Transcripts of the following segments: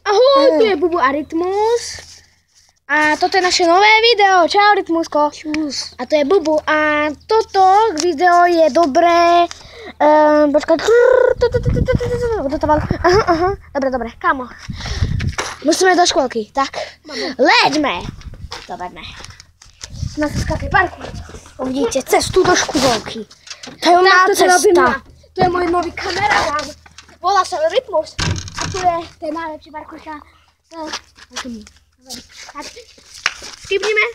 Ahoj, tu je Bubu a Rytmus. A toto je naše nové video. Čau, Rytmusko. Čus. A to je Bubu. A toto video je dobré. Počkaj. Aha. Dobre. Kamo. Musíme do škôlky. Tak. Leďme. Dobre. Na skákej parku. Uvidíte cestu do škôlky. To je má cesta. To je môj nový kamerán. Volá sa Rytmus. A tu je ten najlepší parkoška. Tak, skipnime.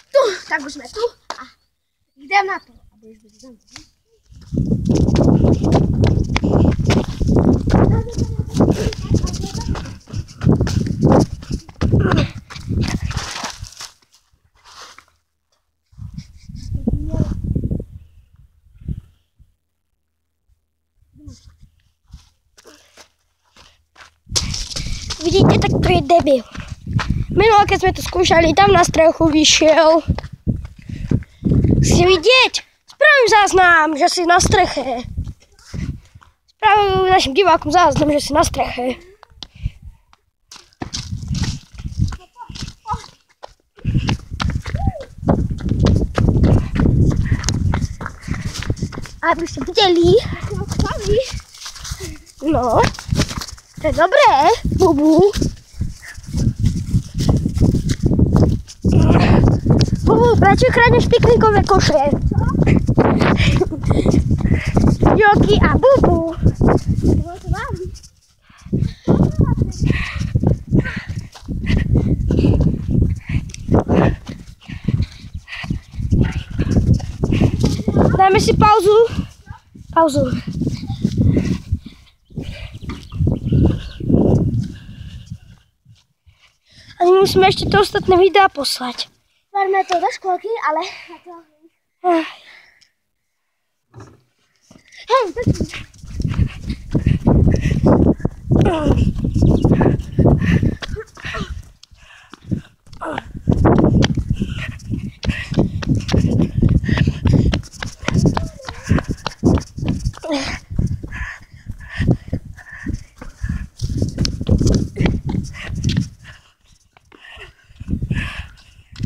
Tu, tak už sme tu. A idem na to. A budeš byť tam. Vidíte, tak to je debil. Minulé, keď sme to skúšali, tam na strechu vyšiel. Chcete vidieť? Spravím záznam, že si na streche. Spravím našim divákom záznam, že si na streche. Aby ste videli. No. To je dobré, Bubu. Bubu, prečo kradneš piknikové koše? Joky a Bubu. Dajme si pauzu. A musíme ešte to ostatné videá poslať. Verme to do škôlky, ale...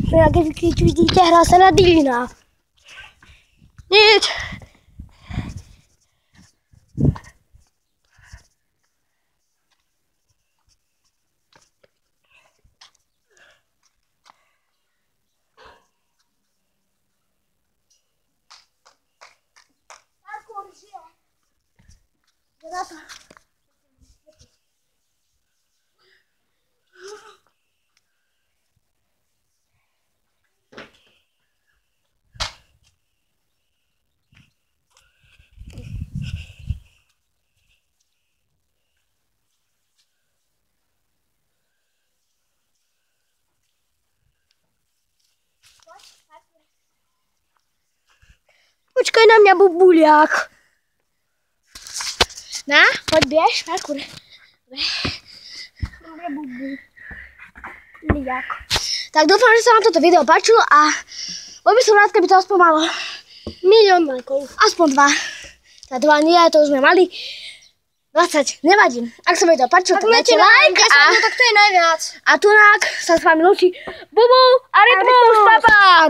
Hej, keď vidíte, hrá sa na dilina. Nič. Počkaj na mňa, Bubuliak. Na, poď biež, parkour. Dobre, Bubu. Bubuliak. Tak dúfam, že sa vám toto video páčilo a bol by som rád, keby to aspoň malo 1 000 000 lajkov. Aspoň 2. Tá 2 nie, to už sme mali. 20, nevadí. Ak sa video páčilo, tak dajte like a... tak to je najviac. A tunák sa s vami lúči Bubu a Rytmus, papa!